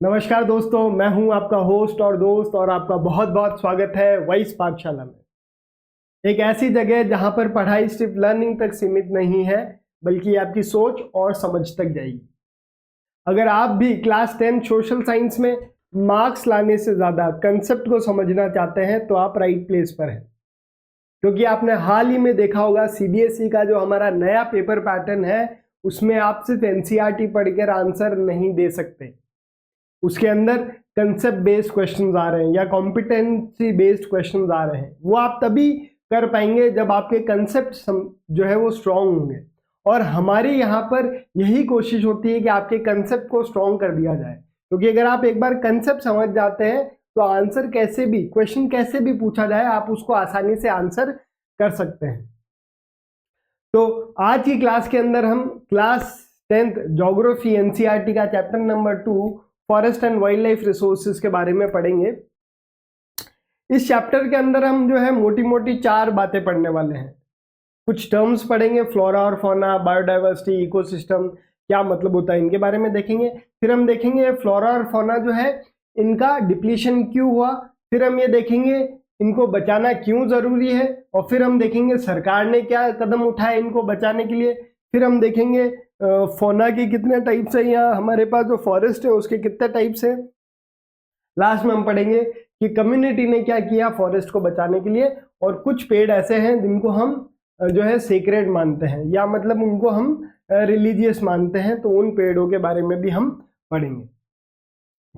नमस्कार दोस्तों, मैं हूं आपका होस्ट और दोस्त और आपका बहुत बहुत स्वागत है वॉइस पाठशाला में। एक ऐसी जगह जहां पर पढ़ाई सिर्फ लर्निंग तक सीमित नहीं है बल्कि आपकी सोच और समझ तक जाएगी। अगर आप भी क्लास 10 सोशल साइंस में मार्क्स लाने से ज़्यादा कंसेप्ट को समझना चाहते हैं तो आप राइट प्लेस पर हैं, क्योंकि आपने हाल ही में देखा होगा सीबीएसई का जो हमारा नया पेपर पैटर्न है उसमें आप सिर्फ एनसीईआरटी पढ़कर आंसर नहीं दे सकते। उसके अंदर कंसेप्ट बेस्ड क्वेश्चंस आ रहे हैं या कॉम्पिटेंसी बेस्ड क्वेश्चंस आ रहे हैं। वो आप तभी कर पाएंगे जब आपके कंसेप्ट जो है वो स्ट्रांग होंगे, और हमारी यहाँ पर यही कोशिश होती है कि आपके कंसेप्ट को स्ट्रांग कर दिया जाए, क्योंकि अगर आप एक बार कंसेप्ट समझ जाते हैं तो आंसर कैसे भी, क्वेश्चन कैसे भी पूछा जाए, आप उसको आसानी से आंसर कर सकते हैं। तो आज की क्लास के अंदर हम क्लास 10th ज्योग्राफी एनसीईआरटी का chapter number 2 forest and wild life resources के बारे में पढ़ेंगे। इस चैप्टर के अंदर हम जो है मोटी मोटी 4 बातें पढ़ने वाले हैं। कुछ टर्म्स पढ़ेंगे, फ्लोरा और फौना, बायोडाइवर्सिटी, इकोसिस्टम, क्या मतलब होता है इनके बारे में देखेंगे। फिर हम देखेंगे फ्लोरा और फौना जो है इनका डिप्लीशन क्यों हुआ, फिर हम ये देखेंगे इनको बचाना क्यों जरूरी है, और फिर हम देखेंगे सरकार ने क्या कदम उठाए इनको बचाने के लिए। फिर हम देखेंगे फौना के कितने टाइप्स है, यहाँ हमारे पास जो फॉरेस्ट है उसके कितने टाइप्स है। लास्ट में हम पढ़ेंगे कि कम्युनिटी ने क्या किया फॉरेस्ट को बचाने के लिए, और कुछ पेड़ ऐसे हैं जिनको हम जो है सेक्रेड मानते हैं या मतलब उनको हम रिलीजियस मानते हैं, तो उन पेड़ों के बारे में भी हम पढ़ेंगे।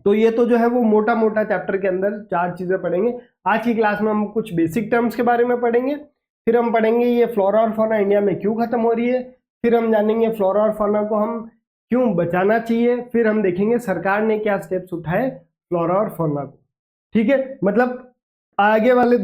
तो ये तो जो है वो मोटा मोटा चैप्टर के अंदर 4 चीजें पढ़ेंगे। आज की क्लास में हम कुछ बेसिक टर्म्स के बारे में पढ़ेंगे, फिर हम पढ़ेंगे ये फ्लोरा और फौना इंडिया में क्यों खत्म हो रही है, फिर हम जानेंगे फ्लोरा और फौना को हम क्यों बचाना चाहिए, फिर हम देखेंगे सरकार ने क्या स्टेप्स उठाए फ्लोरा और फौना को। ठीक है, मतलब आगे वाले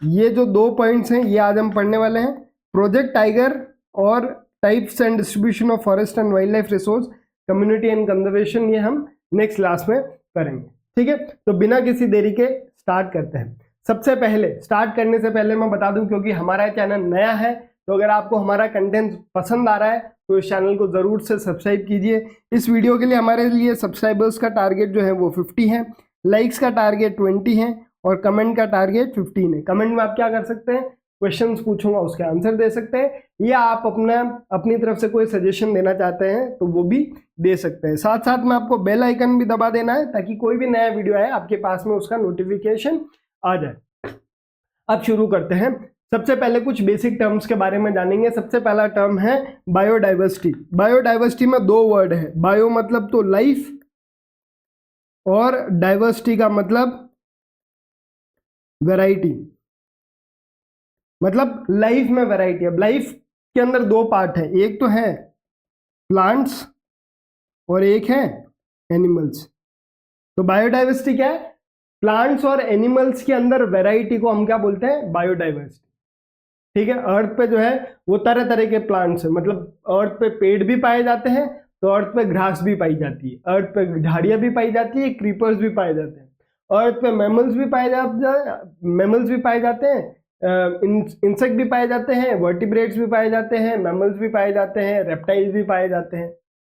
ये जो 2 पॉइंट्स हैं ये आज हम पढ़ने वाले हैं। प्रोजेक्ट टाइगर और types and distribution of forest and wild life resource, community and conservation, ये हम नेक्स्ट क्लास में करेंगे। ठीक है, तो बिना किसी देरी के स्टार्ट करते हैं। सबसे पहले स्टार्ट करने से पहले मैं बता दूं, क्योंकि हमारा चैनल नया है, तो अगर आपको हमारा कंटेंट पसंद आ रहा है तो इस चैनल को जरूर से सब्सक्राइब कीजिए। इस वीडियो के लिए हमारे लिए सब्सक्राइबर्स का टारगेट जो है वो 50 है, लाइक्स का टारगेट 20 है और कमेंट का टारगेट 15 है। कमेंट में आप क्या कर सकते हैं, क्वेश्चंस पूछूंगा उसके आंसर दे सकते हैं, या आप अपनी तरफ से कोई सजेशन देना चाहते हैं तो वो भी दे सकते हैं। साथ साथ में आपको बेल आइकन भी दबा देना है ताकि कोई भी नया वीडियो आए आपके पास में उसका नोटिफिकेशन आ जाए। अब शुरू करते हैं। सबसे पहले कुछ बेसिक टर्म्स के बारे में जानेंगे। सबसे पहला टर्म है बायोडाइवर्सिटी। बायोडाइवर्सिटी में 2 वर्ड है, बायो मतलब तो लाइफ और डाइवर्सिटी का मतलब वैरायटी, मतलब लाइफ में वैरायटी है। लाइफ के अंदर 2 पार्ट है, एक तो है प्लांट्स और एक है एनिमल्स। तो बायोडाइवर्सिटी क्या है, प्लांट्स और एनिमल्स के अंदर वैरायटी को हम क्या बोलते हैं, बायोडाइवर्सिटी। ठीक है, अर्थ पे जो है वो तरह तरह के प्लांट्स है, मतलब अर्थ पे पेड़ भी पाए जाते हैं, तो अर्थ पे घास भी पाई जाती है, अर्थ पे झाड़ियां भी पाई जाती है, क्रीपर्स भी पाए जाते हैं, अर्थ पे मैमल्स भी पाए जाते हैं, इंसेक्ट भी पाए जाते हैं, वर्टिब्रेट्स भी पाए जाते हैं, मैमल्स भी पाए जाते हैं, रेप्टाइल्स भी पाए जाते हैं।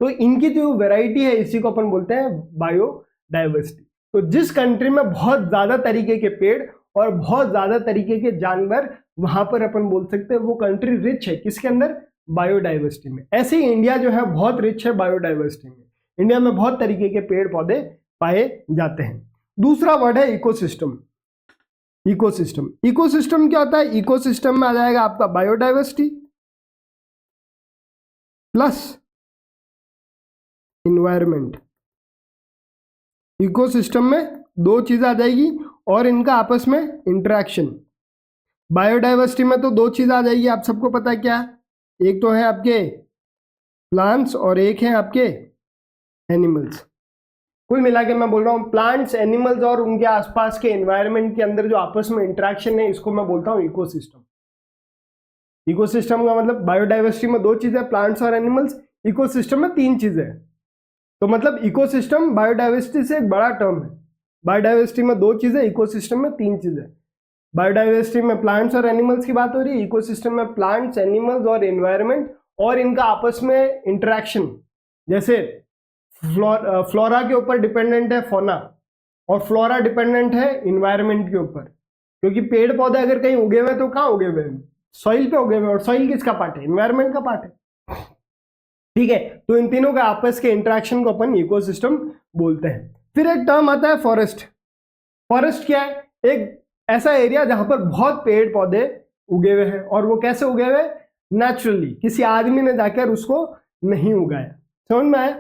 तो इनकी जो वैरायटी है इसी को अपन बोलते हैं बायोडाइवर्सिटी। तो जिस कंट्री में बहुत ज्यादा तरीके के पेड़ और बहुत ज्यादा तरीके के जानवर, वहां पर अपन बोल सकते हैं वो कंट्री रिच है, किसके अंदर, बायोडाइवर्सिटी में। ऐसे ही इंडिया जो है बहुत रिच है बायोडाइवर्सिटी में। इंडिया में बहुत तरीके के पेड़ पौधे पाए जाते हैं। दूसरा वर्ड है इकोसिस्टम। इकोसिस्टम, इकोसिस्टम क्या होता है, इकोसिस्टम में आ जाएगा आपका बायोडाइवर्सिटी प्लस इन्वायरमेंट। इकोसिस्टम में 2 चीजें आ जाएगी और इनका आपस में इंटरेक्शन। बायोडाइवर्सिटी में तो 2 चीजें आ जाएगी, आप सबको पता है क्या, एक तो है आपके प्लांट्स और एक है आपके एनिमल्स। कुल मिला के मैं बोल रहा हूँ प्लांट्स, एनिमल्स और उनके आसपास के एनवायरनमेंट के अंदर जो आपस में इंटरेक्शन है इसको मैं बोलता हूँ इकोसिस्टम। इकोसिस्टम का मतलब बायोडाइवर्सिटी में 2 चीजें, प्लांट्स और एनिमल्स, इकोसिस्टम में 3 चीजें। तो मतलब इकोसिस्टम बायोडाइवर्सिटी से एक बड़ा टर्म है। बायोडाइवर्सिटी में 2 चीजें, इकोसिस्टम में 3 चीजें। बायोडाइवर्सिटी में प्लांट्स और एनिमल्स की बात हो रही है, इकोसिस्टम में प्लांट्स, एनिमल्स और एनवायरनमेंट और इनका आपस में इंटरेक्शन। जैसे फ्लोरा के ऊपर डिपेंडेंट है फोना, और फ्लोरा डिपेंडेंट है इन्वायरमेंट के ऊपर, क्योंकि पेड़ पौधे अगर कहीं उगे हुए तो कहाँ उगे हुए हैं, सॉइल पे उगे हुए, और सॉइल किसका पार्ट है, इन्वायरमेंट का पार्ट है। ठीक है, तो इन तीनों का आपस के इंटरेक्शन को अपन इकोसिस्टम बोलते हैं। फिर एक टर्म आता है फॉरेस्ट। फॉरेस्ट क्या है, एक ऐसा एरिया जहां पर बहुत पेड़ पौधे उगे हुए हैं, और वो कैसे उगे हुए, नेचुरली, किसी आदमी ने जाकर उसको नहीं उगाया। समझ में आया,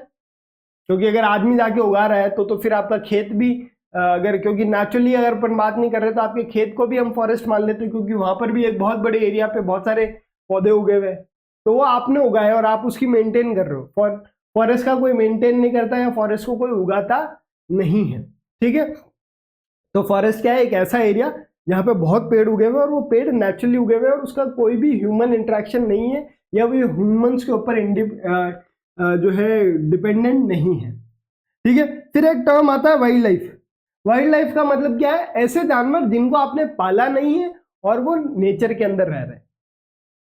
क्योंकि अगर आदमी जाके उगा रहा है तो फिर आपका खेत भी अगर, क्योंकि नेचुरली अगर अपन बात नहीं कर रहे तो आपके खेत को भी हम फॉरेस्ट मान लेते हैं, क्योंकि वहां पर भी एक बहुत बड़े एरिया पे बहुत सारे पौधे उगे हुए हैं, तो वो आपने उगाया और आप उसकी मेंटेन कर रहे हो। फॉरेस्ट का कोई मेंटेन नहीं करता या फॉरेस्ट को कोई उगाता नहीं है। ठीक है, तो फॉरेस्ट क्या है, एक ऐसा एरिया जहाँ पे बहुत पेड़ उगे हुए हैं, और वो पेड़ नेचुरली उगे हुए हैं, और उसका कोई भी ह्यूमन इंटरेक्शन नहीं है, या वो ह्यूमंस के ऊपर जो है डिपेंडेंट नहीं है। ठीक है, फिर एक टर्म आता है वाइल्ड लाइफ। वाइल्ड लाइफ का मतलब क्या है, ऐसे जानवर जिनको आपने पाला नहीं है और वो नेचर के अंदर रह रहे हैं,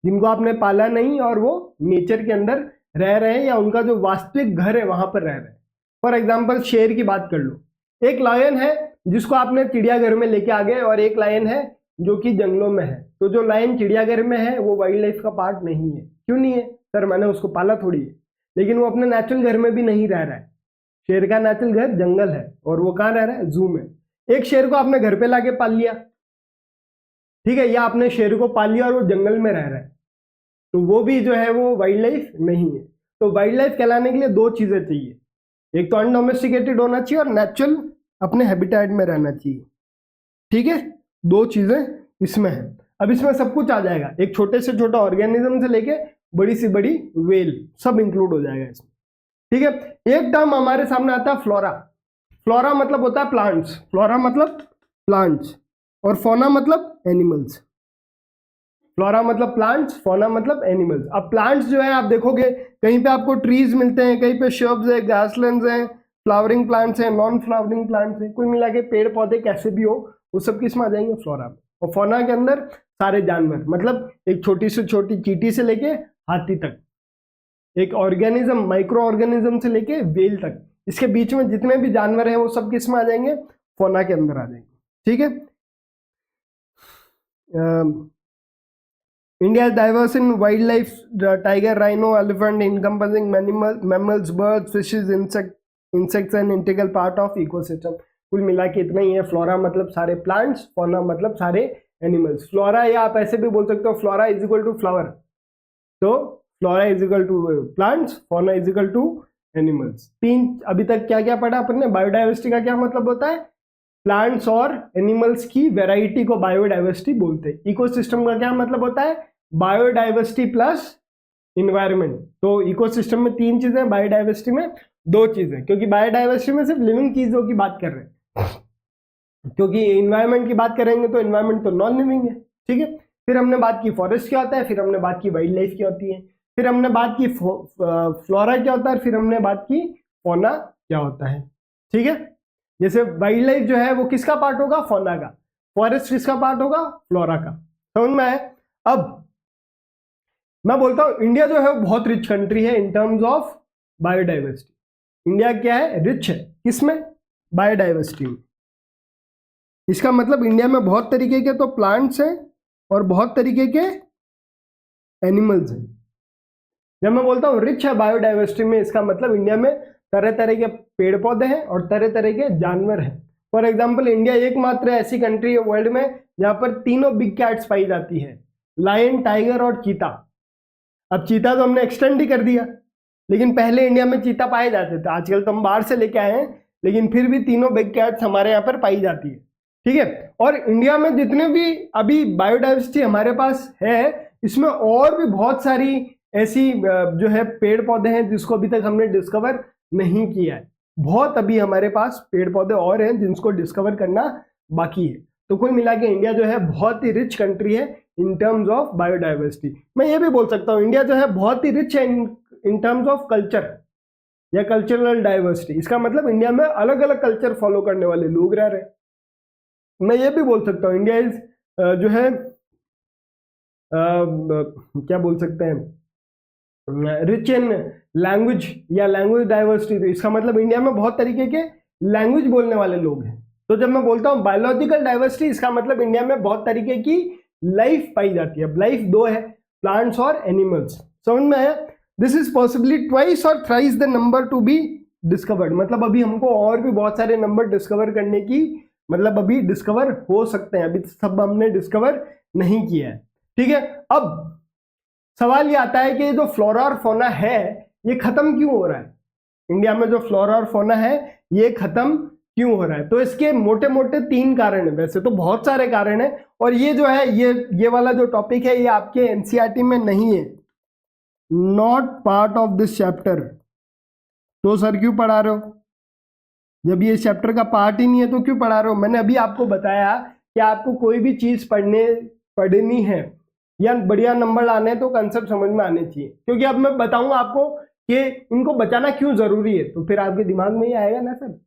जिनको आपने पाला नहीं और वो नेचर के अंदर रह रहे हैं, या उनका जो वास्तविक घर है वहां पर रह रहे हैं। फॉर एग्जाम्पल शेर की बात कर लो, एक लायन है जिसको आपने चिड़ियाघर में लेके आ गए, और एक लायन है जो कि जंगलों में है, तो जो लायन चिड़ियाघर में है वो वाइल्ड लाइफ का पार्ट नहीं है। क्यों नहीं है सर, मैंने उसको पाला थोड़ी है, लेकिन वो अपने नेचुरल घर में भी नहीं रह रहा है। शेर का नेचुरल घर जंगल है, और वो कहाँ रह रहा है, जू में। एक शेर को आपने घर पे लाके पाल लिया, ठीक है, या आपने शेर को पाल लिया और वो जंगल में रह रहा है, तो वो भी जो है वो वाइल्ड लाइफ नहीं है। तो वाइल्ड लाइफ कहलाने के लिए दो चीजें चाहिए, एक तो अनडोमेस्टिकेटेड होना चाहिए और नेचुरल अपने हैबिटेट में रहना चाहिए। ठीक है, दो चीजें इसमें है। अब इसमें सब कुछ आ जाएगा, एक छोटे से छोटा ऑर्गेनिज्म से लेके बड़ी से बड़ी वेल, सब इंक्लूड हो जाएगा इसमें। ठीक है, एक टर्म हमारे सामने आता है फ्लोरा। फ्लोरा मतलब होता है प्लांट्स, फ्लोरा मतलब प्लांट्स, और फोना मतलब एनिमल्स। फ्लोरा मतलब प्लांट्स, फोना मतलब एनिमल्स। अब प्लांट्स जो है आप देखोगे कहीं पे आपको ट्रीज मिलते हैं, कहीं पे श्रब्स है, ग्रासलैंड्स हैं, फ्लावरिंग प्लांट्स हैं, नॉन फ्लावरिंग प्लांट्स हैं, कुल मिला के पेड़ पौधे कैसे भी हो वो सब किस में आ जाएंगे, फ्लोरा में। और फोना के अंदर सारे जानवर, मतलब एक छोटी से छोटी चींटी से लेके हाथी तक, एक ऑर्गेनिज्म माइक्रो ऑर्गेनिज्म से लेके वेल तक, इसके बीच में जितने भी जानवर हैं वो सब किस में आ जाएंगे, फोना के अंदर आ जाएंगे। ठीक है, India is diverse in wildlife, tiger, rhino, elephant, encompassing mammals, birds, fishes, insects and integral part of ecosystem. कुल मिला के इतना ही है। फ्लोरा मतलब सारे प्लांट्स, फौना मतलब सारे एनिमल्स। फ्लोरा या आप ऐसे भी बोल सकते हो, flora is equal to flower, तो flora is equal to plants, fauna is equal to animals. तीन अभी तक क्या क्या पढ़ा अपन ने। बायोडाइवर्सिटी का क्या मतलब होता है, प्लांट्स और एनिमल्स की वैरायटी को बायोडाइवर्सिटी बोलते हैं। इकोसिस्टम का क्या मतलब होता है, बायोडाइवर्सिटी प्लस इन्वायरमेंट। तो इकोसिस्टम में तीन चीजें, बायोडाइवर्सिटी में दो चीजें, क्योंकि बायोडाइवर्सिटी में सिर्फ लिविंग चीजों की बात कर रहे हैं, क्योंकि इन्वायरमेंट की बात करेंगे तो इन्वायरमेंट तो नॉन लिविंग है। ठीक है, फिर हमने बात की फॉरेस्ट क्या होता है, फिर हमने बात की वाइल्ड लाइफ क्या होती है, फिर हमने बात की फ्लोरा क्या होता है, फिर हमने बात की फौना क्या होता है। ठीक है, जैसे वाइल्ड लाइफ जो है वो किसका पार्ट होगा, फौना का। फॉरेस्ट किसका पार्ट होगा, फ्लोरा का। समझ में आया। अब मैं बोलता हूं इंडिया जो है वो बहुत रिच कंट्री है इन टर्म्स ऑफ बायोडाइवर्सिटी। इंडिया क्या है, रिच है किसमें, बायोडाइवर्सिटी में। इसका मतलब इंडिया में बहुत तरीके के तो प्लांट्स हैं और बहुत तरीके के एनिमल्स हैं। जब मैं बोलता हूं रिच है बायोडाइवर्सिटी में, इसका मतलब इंडिया में तरह तरह के पेड़ पौधे हैं और तरह तरह के जानवर हैं। फॉर एग्जाम्पल इंडिया एकमात्र ऐसी कंट्री है वर्ल्ड में जहां पर तीनों बिग कैट्स पाई जाती है, लायन, टाइगर और चीता। अब चीता तो हमने एक्सटेंड ही कर दिया, लेकिन पहले इंडिया में चीता पाए जाते थे, आजकल तो हम बाहर से लेके आए हैं, लेकिन फिर भी तीनों बिग कैट्स हमारे यहाँ पर पाई जाती है। ठीक है, और इंडिया में जितने भी अभी बायोडाइवर्सिटी हमारे पास है, इसमें और भी बहुत सारी ऐसी जो है पेड़ पौधे हैं जिसको अभी तक हमने डिस्कवर नहीं किया है। बहुत अभी हमारे पास पेड़ पौधे और हैं जिनको डिस्कवर करना बाकी है। तो कुल मिला के इंडिया जो है बहुत ही रिच कंट्री है इन टर्म्स ऑफ बायोडाइवर्सिटी। मैं ये भी बोल सकता हूँ इंडिया जो है बहुत ही रिच है इन टर्म्स ऑफ कल्चर या कल्चरल डाइवर्सिटी। इसका मतलब इंडिया में अलग अलग कल्चर फॉलो करने वाले लोग रह रहे हैं। मैं ये भी बोल सकता हूँ इंडिया इज जो है क्या बोल सकते हैं, रिच इन लैंग्वेज या लैंग्वेज डाइवर्सिटी, तो इसका मतलब इंडिया में बहुत तरीके के लैंग्वेज बोलने वाले लोग हैं। तो जब मैं बोलता हूँ बायोलॉजिकल डाइवर्सिटी, इसका मतलब इंडिया में बहुत तरीके की लाइफ पाई जाती है। अब लाइफ दो है, प्लांट्स और एनिमल्स। समझ में आया? दिस इज पॉसिबली ट्वाइस और thrice the number to be discovered, मतलब अभी हमको और भी बहुत सारे नंबर डिस्कवर करने की, मतलब अभी डिस्कवर हो सकते हैं, अभी सब हमने डिस्कवर नहीं किया है। ठीक है, अब सवाल ये आता है कि जो फ्लोरा और फौना है ये खत्म क्यों हो रहा है? इंडिया में जो फ्लोरा और फौना है ये खत्म क्यों हो रहा है? तो इसके मोटे मोटे 3 कारण है, वैसे तो बहुत सारे कारण है, और ये जो है ये वाला जो टॉपिक है ये आपके एनसीईआरटी में नहीं है, not part of this chapter. तो सर क्यों पढ़ा रहे हो? जब ये चैप्टर का पार्ट ही नहीं है तो क्यों पढ़ा रहे हो? मैंने अभी आपको बताया कि आपको कोई भी चीज पढ़नी है या बढ़िया नंबर लाने हैं तो कंसेप्ट समझ में आने चाहिए, क्योंकि अब मैं बताऊंगा आपको कि इनको बचाना क्यों जरूरी है, तो फिर आपके दिमाग में ही आएगा ना सर,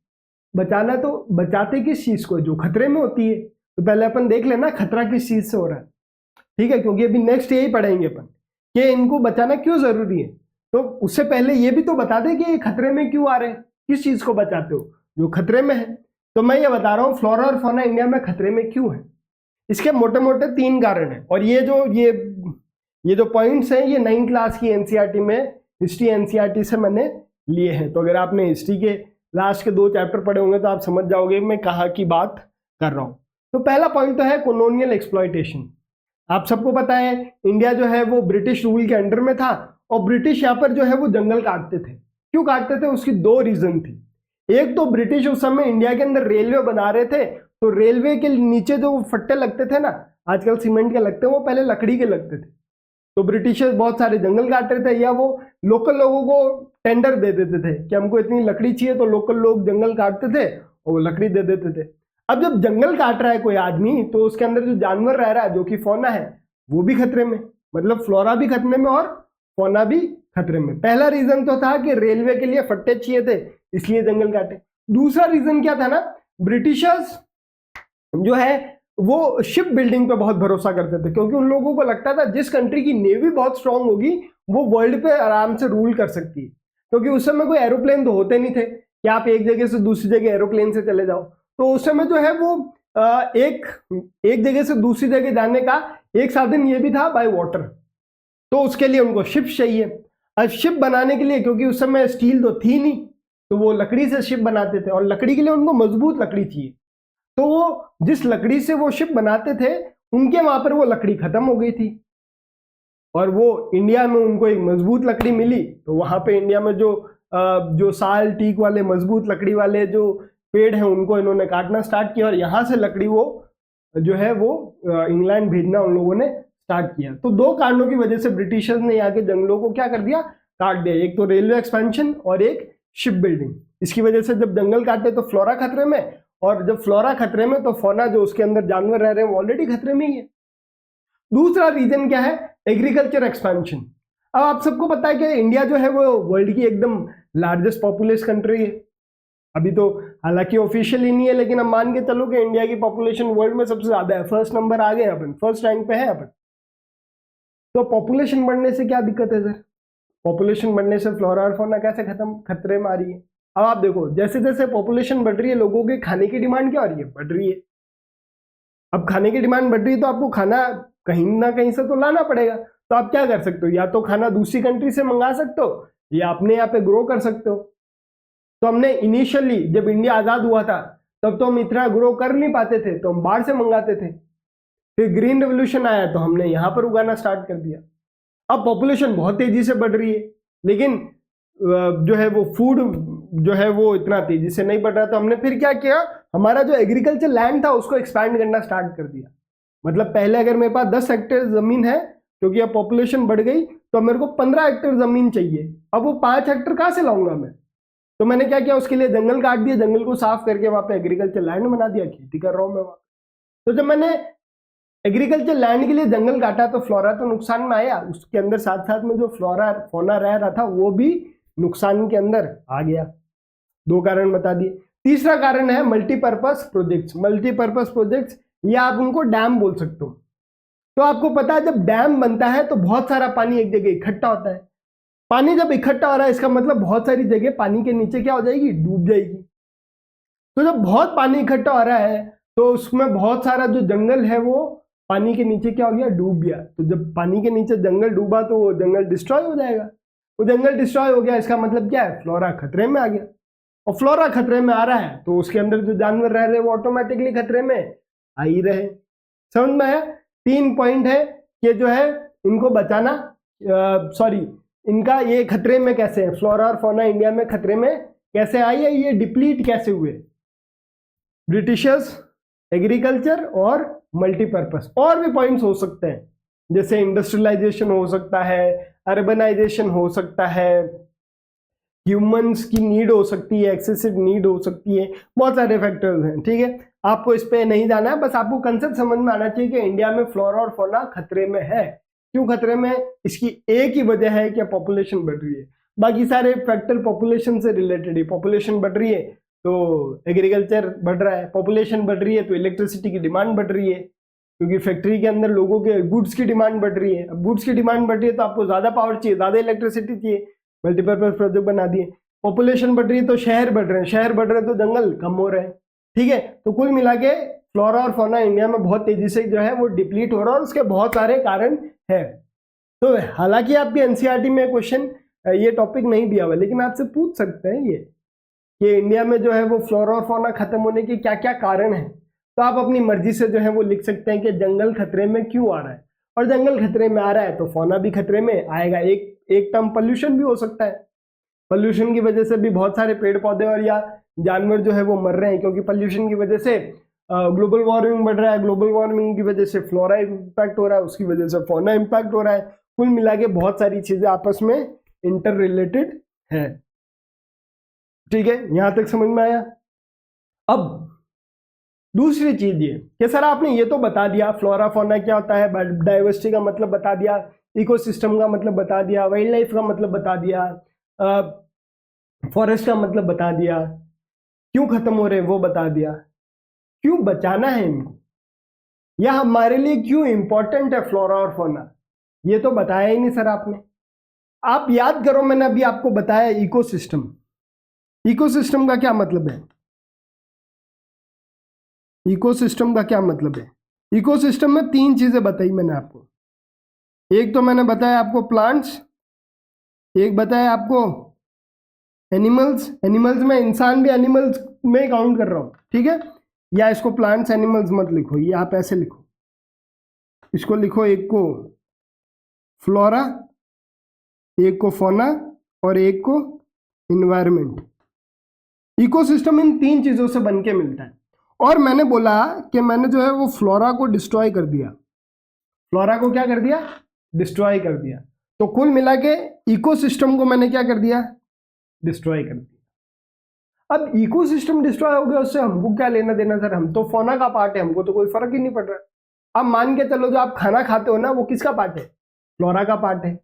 बचाना तो बचाते किस चीज को, जो खतरे में होती है। तो पहले अपन देख लेना खतरा किस चीज से हो रहा है, ठीक है, क्योंकि अभी नेक्स्ट यही पढ़ेंगे अपन कि इनको बचाना क्यों जरूरी है। तो उससे पहले ये भी तो बता दे कि ये खतरे में क्यों आ रहे हैं, किस चीज को बचाते हो, जो खतरे में है। तो मैं ये बता रहा हूँ फ्लोरा और फौना इंडिया में खतरे में क्यों है। इसके मोटे मोटे 3 कारण है, और ये जो पॉइंट्स हैं ये 9th क्लास की एनसीईआरटी में, हिस्ट्री एनसीईआरटी से मैंने लिए हैं। तो अगर आपने हिस्ट्री के लास्ट के 2 चैप्टर पढ़े होंगे तो आप समझ जाओगे मैं कहाँ की बात कर रहा हूँ। तो पहला पॉइंट तो है कॉलोनियल एक्सप्लॉयटेशन। आप सबको पता है इंडिया जो है वो ब्रिटिश रूल के अंडर में था, और ब्रिटिश यहाँ पर जो है वो जंगल काटते थे। क्यों काटते थे? उसकी 2 रीजन थी। एक तो ब्रिटिश उस समय इंडिया के अंदर रेलवे बना रहे थे, तो रेलवे के नीचे जो फट्टे लगते थे ना, आजकल सीमेंट के लगते हैं, वो पहले लकड़ी के लगते थे। तो ब्रिटिशर्स बहुत सारे जंगल काट रहे थे, या वो लोकल लोगों को टेंडर दे देते थे कि हमको इतनी लकड़ी चाहिए, तो लोकल लोग जंगल काटते थे और वो लकड़ी दे देते थे। अब जब जंगल काट रहा है कोई आदमी, तो उसके अंदर जो जानवर रह रहा है जो कि फौना है वो भी खतरे में, मतलब फ्लोरा भी खतरे में और फौना भी खतरे में। पहला रीजन तो था कि रेलवे के लिए फट्टे चाहिए थे, इसलिए जंगल काटे। दूसरा रीजन क्या था ना, ब्रिटिशर्स जो है वो शिप बिल्डिंग पे बहुत भरोसा करते थे, क्योंकि उन लोगों को लगता था जिस कंट्री की नेवी बहुत स्ट्रांग होगी वो वर्ल्ड पे आराम से रूल कर सकती है, क्योंकि उस समय कोई एरोप्लेन तो होते नहीं थे कि आप एक जगह से दूसरी जगह एरोप्लेन से चले जाओ। तो उस समय जो है वो एक जगह से दूसरी जगह जाने का एक साधन ये भी था बाय वाटर, तो उसके लिए उनको शिप चाहिए। अब शिप बनाने के लिए, क्योंकि उस समय स्टील तो थी नहीं, तो वो लकड़ी से शिप बनाते थे, और लकड़ी के लिए उनको मजबूत लकड़ी चाहिए। तो वो जिस लकड़ी से वो शिप बनाते थे उनके वहां पर वो लकड़ी खत्म हो गई थी, और वो इंडिया में उनको एक मजबूत लकड़ी मिली। तो वहां पे इंडिया में जो साल टीक वाले मजबूत लकड़ी वाले जो पेड़ हैं उनको इन्होंने काटना स्टार्ट किया, और यहाँ से लकड़ी वो जो है वो इंग्लैंड भेजना उन लोगों ने स्टार्ट किया। तो 2 कारणों की वजह से ब्रिटिशर्स ने यहाँ के जंगलों को क्या कर दिया, काट दिया। एक तो रेलवे एक्सपेंशन और एक शिप बिल्डिंग। इसकी वजह से जब जंगल काटे तो फ्लोरा खतरे में, और जब फ्लोरा खतरे में तो फौना जो उसके अंदर जानवर रह रहे हैं वो ऑलरेडी खतरे में ही है। दूसरा रीजन क्या है, एग्रीकल्चर एक्सपेंशन। अब आप सबको पता है कि इंडिया जो है वो वर्ल्ड की एकदम लार्जेस्ट पॉपुलेस कंट्री है। अभी तो हालांकि ऑफिशियली नहीं है, लेकिन हम मान के चलो कि इंडिया की पॉपुलेशन वर्ल्ड में सबसे ज्यादा है, फर्स्ट नंबर आ गए अपन, फर्स्ट रैंक पे है अपन। तो पॉपुलेशन बढ़ने से क्या दिक्कत है सर? पॉपुलेशन बढ़ने से फ्लोरा और फौना कैसे खतरे में आ रही है? अब आप देखो जैसे जैसे पॉपुलेशन बढ़ रही है लोगों के खाने की डिमांड क्या हो रही है, बढ़ रही है। अब खाने की डिमांड बढ़ रही है तो आपको खाना कहीं ना कहीं से तो लाना पड़ेगा। तो आप क्या कर सकते हो, या तो खाना दूसरी कंट्री से मंगा सकते हो या अपने यहाँ पे ग्रो कर सकते हो। तो हमने इनिशियली जब इंडिया आजाद हुआ था तब तो हम इतना ग्रो कर नहीं पाते थे, तो हम बाहर से मंगाते थे। फिर ग्रीन रेवोल्यूशन आया तो हमने यहाँ पर उगाना स्टार्ट कर दिया। अब पॉपुलेशन बहुत तेजी से बढ़ रही है, लेकिन जो है वो फूड जो है वो इतना तेजी से नहीं बढ़ रहा। तो हमने फिर क्या किया, हमारा जो एग्रीकल्चर लैंड था उसको एक्सपैंड करना स्टार्ट कर दिया। मतलब पहले अगर मेरे पास 10 हेक्टेयर जमीन है, क्योंकि अब पॉपुलेशन बढ़ गई तो मेरे को 15 हेक्टेयर जमीन चाहिए, अब वो 5 हेक्टेयर कहाँ से लाऊंगा मैं? तो मैंने क्या किया, उसके लिए जंगल काट दिया, जंगल को साफ करके वहां पे एग्रीकल्चर लैंड बना दिया, खेती कर रहा हूं मैं वहां। तो जब मैंने एग्रीकल्चर लैंड के लिए जंगल काटा तो फ्लोरा तो नुकसान में आया, उसके अंदर साथ साथ में जो फ्लोरा फौना रह रहा था वो भी नुकसान के अंदर आ गया। 2 कारण बता दिए। तीसरा कारण है मल्टीपर्पज प्रोजेक्ट्स। मल्टीपर्पज प्रोजेक्ट्स या आप उनको डैम बोल सकते हो। तो आपको पता है जब डैम बनता है तो बहुत सारा पानी एक जगह इकट्ठा होता है, पानी जब इकट्ठा हो रहा है इसका मतलब बहुत सारी जगह पानी के नीचे क्या हो जाएगी, डूब जाएगी। तो जब बहुत पानी इकट्ठा हो रहा है तो उसमें बहुत सारा जो जंगल है वो पानी के नीचे क्या हो गया, डूब गया। तो जब पानी के नीचे जंगल डूबा तो वो जंगल डिस्ट्रॉय हो जाएगा। वो जंगल डिस्ट्रॉय हो गया इसका मतलब क्या है, फ्लोरा खतरे में आ गया। और फ्लोरा खतरे में आ रहा है तो उसके अंदर जो जानवर रह रहे हैं वो ऑटोमेटिकली खतरे में आ ही रहे। समझ में आया? 3 पॉइंट है कि जो है इनको बचाना, सॉरी इनका ये खतरे में कैसे है, फ्लोरा और फौना इंडिया में खतरे में कैसे आई है, ये डिप्लीट कैसे हुए। ब्रिटिशर्स, एग्रीकल्चर और मल्टीपर्पस। और भी पॉइंट्स हो सकते हैं जैसे इंडस्ट्रियलाइजेशन हो सकता है, अर्बनाइजेशन हो सकता है, ह्यूमंस की नीड हो सकती है, एक्सेसिव नीड हो सकती है, बहुत सारे फैक्टर्स हैं। ठीक है, आपको इस पे नहीं जाना है, बस आपको कंसेप्ट समझ में आना चाहिए कि इंडिया में फ्लोरा और फौना खतरे में है। क्यों खतरे में? इसकी एक ही वजह है कि पॉपुलेशन बढ़ रही है। बाकी सारे फैक्टर पॉपुलेशन से रिलेटेड है। पॉपुलेशन बढ़ रही है तो एग्रीकल्चर बढ़ रहा है, पॉपुलेशन बढ़ रही है तो इलेक्ट्रिसिटी की डिमांड बढ़ रही है, क्योंकि फैक्ट्री के अंदर लोगों के गुड्स की डिमांड बढ़ रही है। अब गुड्स की डिमांड बढ़ रही है तो आपको ज्यादा पावर चाहिए, ज्यादा इलेक्ट्रिसिटी चाहिए, मल्टीपर्पज प्रोजेक्ट बना दिए। पॉपुलेशन बढ़ रही है तो शहर बढ़ रहे हैं, शहर बढ़ रहे हैं तो जंगल कम हो रहे हैं। ठीक है, तो कुल मिला के फ्लोरा और फौना इंडिया में बहुत तेजी से जो है वो डिप्लीट हो रहा है और उसके बहुत सारे कारण है। तो हालांकि आपके एनसीईआरटी में क्वेश्चन ये टॉपिक नहीं दिया हुआ, लेकिन आपसे पूछ सकते हैं ये कि इंडिया में जो है वो फ्लोरा और फौना खत्म होने के क्या क्या कारण है। तो आप अपनी मर्जी से जो है वो लिख सकते हैं कि जंगल खतरे में क्यों आ रहा है, और जंगल खतरे में आ रहा है तो फौना भी खतरे में आएगा। एक टर्म पोल्यूशन भी हो सकता है। पोल्यूशन की वजह से भी बहुत सारे पेड़ पौधे और या जानवर जो है वो मर रहे हैं, क्योंकि पोल्यूशन की वजह से ग्लोबल वार्मिंग बढ़ रहा है, ग्लोबल वार्मिंग की वजह से फ्लोरा इम्पैक्ट हो रहा है, उसकी वजह से फौना इम्पैक्ट हो रहा है। कुल मिला के बहुत सारी चीजें आपस में इंटर रिलेटेड है। ठीक है, यहां तक समझ में आया? अब दूसरी चीज ये कि सर आपने ये तो बता दिया फ्लोरा फौना क्या होता है, बायोडाइवर्सिटी का मतलब बता दिया, इकोसिस्टम का मतलब बता दिया, वाइल्ड लाइफ का मतलब बता दिया, फॉरेस्ट का मतलब बता दिया, क्यों खत्म हो रहे हैं वो बता दिया, क्यों बचाना है इनको, या हमारे लिए क्यों इंपॉर्टेंट है फ्लोरा और फौना, ये तो बताया ही नहीं सर आपने। आप याद करो, मैंने अभी आपको बताया इकोसिस्टम। इकोसिस्टम का क्या मतलब है? इकोसिस्टम का क्या मतलब है? इकोसिस्टम में 3 चीजें बताई मैंने आपको। एक तो मैंने बताया आपको प्लांट्स, एक बताया आपको एनिमल्स। एनिमल्स में इंसान भी एनिमल्स में काउंट कर रहा हूं, ठीक है, या इसको प्लांट्स एनिमल्स मत लिखो, ये आप ऐसे लिखो, इसको लिखो एक को फ्लोरा, एक को फौना और एक को इन्वायरमेंट। इकोसिस्टम इन 3 चीजों से बनके मिलता है। और मैंने बोला कि मैंने जो है वो फ्लोरा को डिस्ट्रॉय कर दिया। फ्लोरा को क्या कर दिया? डिस्ट्रॉय कर दिया। तो कुल मिला के इकोसिस्टम को मैंने क्या कर दिया? डिस्ट्रॉय कर दिया। अब इकोसिस्टम डिस्ट्रॉय हो गया, उससे हमको क्या लेना देना सर, हम तो फौना का पार्ट है, हमको तो कोई फर्क ही नहीं पड़ रहा। अब मान के चलो जो आप खाना खाते हो ना वो किसका पार्ट है? फ्लोरा का पार्ट है।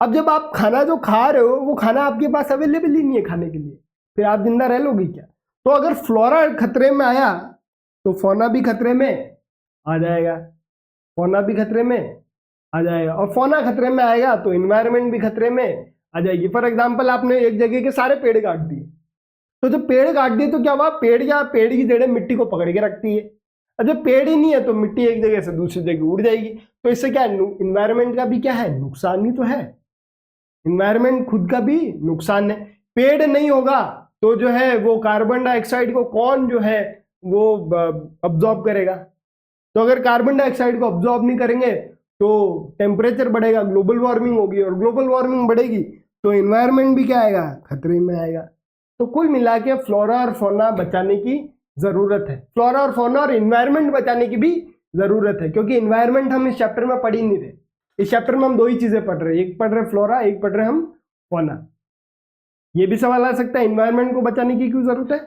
अब जब आप खाना जो खा रहे हो वो खाना आपके पास अवेलेबल ही नहीं है खाने के लिए, फिर आप जिंदा रह लोगे क्या? तो अगर फ्लोरा खतरे में आया तो फौना भी खतरे में आ जाएगा, फौना भी खतरे में आ जाएगा, और फौना खतरे में आएगा तो इन्वायरमेंट भी खतरे में आ जाएगी। फॉर एग्जांपल आपने एक जगह के सारे पेड़ काट दिए, तो जब पेड़ काट दिए तो क्या हुआ? पेड़ की जड़ें मिट्टी को पकड़ के रखती है, और जब पेड़ ही नहीं है तो मिट्टी एक जगह से दूसरी जगह उड़ जाएगी। तो इससे क्या है, इन्वायरमेंट का भी क्या है, नुकसान ही तो है। इन्वायरमेंट खुद का भी नुकसान है। पेड़ नहीं होगा तो जो है वो कार्बन डाइऑक्साइड को कौन जो है वो अब्जॉर्ब करेगा? तो अगर कार्बन डाइऑक्साइड को अब्जॉर्ब नहीं करेंगे तो टेम्परेचर बढ़ेगा, ग्लोबल वार्मिंग होगी, और ग्लोबल वार्मिंग बढ़ेगी तो इन्वायरमेंट भी क्या आएगा? खतरे में आएगा। तो कुल मिला के फ्लोरा और फौना बचाने की जरूरत है, फ्लोरा और फौना और इन्वायरमेंट बचाने की भी जरूरत है, क्योंकि इन्वायरमेंट हम इस चैप्टर में पढ़ ही नहीं रहे। इस चैप्टर में हम 2 ही चीजें पढ़ रहे हैं, एक पढ़ रहे फ्लोरा, एक पढ़ रहे हम फौना। ये भी सवाल आ सकता है, इन्वायरमेंट को बचाने की क्यों जरूरत है?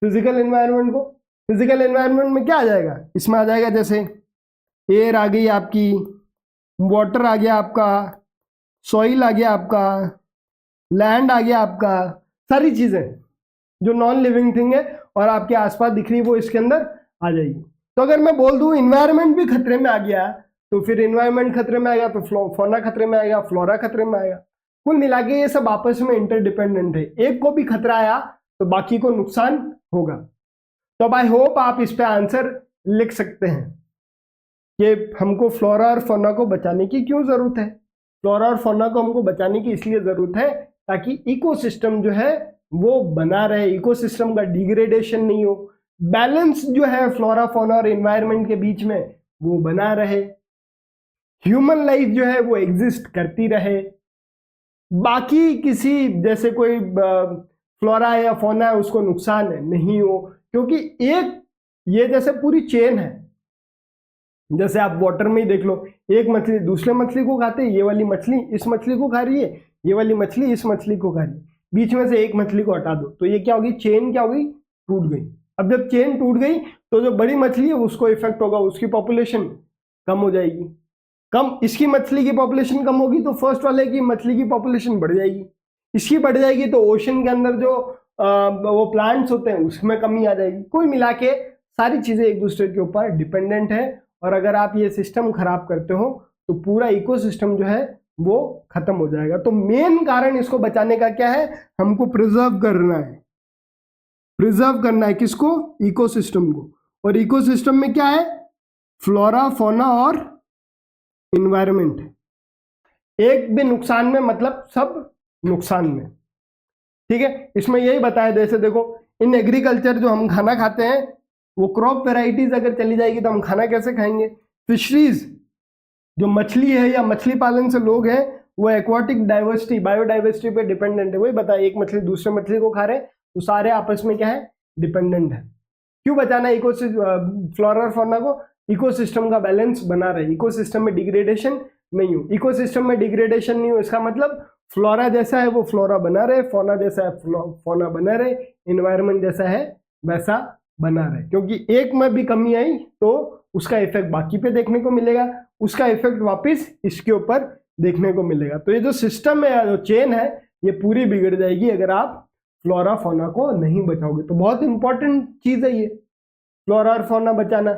फिजिकल एनवायरनमेंट को, फिजिकल एनवायरनमेंट में क्या आ जाएगा? इसमें आ जाएगा जैसे एयर आ गई आपकी, वाटर आ गया आपका, सॉइल आ गया आपका, लैंड आ गया आपका, सारी चीजें जो नॉन लिविंग थिंग है और आपके आसपास दिख रही है वो इसके अंदर आ जाएगी। तो अगर मैं बोल दूं इन्वायरमेंट भी खतरे में आ गया तो फिर इन्वायरमेंट खतरे में आएगा तो फौना खतरे में आएगा, फ्लोरा खतरे में आएगा। कुल मिला के ये सब आपस में इंटरडिपेंडेंट है, एक को भी खतरा आया तो बाकी को नुकसान होगा। तो अब आई होप आप इस पे आंसर लिख सकते हैं कि हमको फ्लोरा और फौना को बचाने की क्यों जरूरत है। फ्लोरा और फौना को हमको बचाने की इसलिए जरूरत है ताकि इकोसिस्टम जो है वो बना रहे, इकोसिस्टम का डिग्रेडेशन नहीं हो, बैलेंस जो है फ्लोरा फौना और एनवायरनमेंट के बीच में वो बना रहे, ह्यूमन लाइफ जो है वो एग्जिस्ट करती रहे, बाकी किसी जैसे कोई फ्लोरा या फौना है उसको नुकसान नहीं हो, क्योंकि एक ये जैसे पूरी चेन है। जैसे आप वाटर में ही देख लो, एक मछली दूसरे मछली को खाते है, ये वाली मछली इस मछली को खा रही है, ये वाली मछली इस मछली को खा रही है, बीच में से एक मछली को हटा दो तो ये क्या होगी, चेन क्या होगी, टूट गई। अब जब चेन टूट गई तो जो बड़ी मछली है उसको इफेक्ट होगा, उसकी पॉपुलेशन कम हो जाएगी, कम इसकी मछली की पॉपुलेशन कम होगी तो फर्स्ट वाले की मछली की पॉपुलेशन बढ़ जाएगी, इसकी बढ़ जाएगी तो ओशन के अंदर जो वो प्लांट्स होते हैं उसमें कमी आ जाएगी। कुल मिला के सारी चीजें एक दूसरे के ऊपर डिपेंडेंट है, और अगर आप ये सिस्टम खराब करते हो तो पूरा इकोसिस्टम जो है वो खत्म हो जाएगा। तो मेन कारण इसको बचाने का क्या है, हमको प्रिजर्व करना है, प्रिजर्व करना है किसको, इकोसिस्टम को। और इकोसिस्टम में क्या है, फ्लोरा फौना और इन्वायरमेंट, एक भी नुकसान में मतलब सब नुकसान में, ठीक है। इसमें यही बताया, जैसे देखो इन एग्रीकल्चर जो हम खाना खाते हैं वो क्रॉप वेराइटीज अगर चली जाएगी तो हम खाना कैसे खाएंगे। फिशरीज जो मछली है या मछली पालन से लोग हैं वो एक्वाटिक डाइवर्सिटी बायोडाइवर्सिटी पे डिपेंडेंट है। वही बताया, एक मछली दूसरे मछली को खा रहे तो सारे आपस में क्या है, डिपेंडेंट है। क्यों बचाना है फ्लोरा और फौना को, इकोसिस्टम का बैलेंस बना रहे, इकोसिस्टम में डिग्रेडेशन नहीं हो। इकोसिस्टम में डिग्रेडेशन नहीं हो इसका मतलब फ्लोरा जैसा है वो फ्लोरा बना रहे, फौना जैसा है फौना बना रहे, एनवायरनमेंट जैसा है वैसा बना रहे। क्योंकि एक में भी कमी आई तो उसका इफेक्ट बाकी पे देखने को मिलेगा, उसका इफेक्ट वापस इसके ऊपर देखने को मिलेगा। तो ये जो सिस्टम है, जो चेन है, ये पूरी बिगड़ जाएगी अगर आप फ्लोरा फौना को नहीं बचाओगे। तो बहुत इंपॉर्टेंट चीज है ये फ्लोरा और फौना बचाना।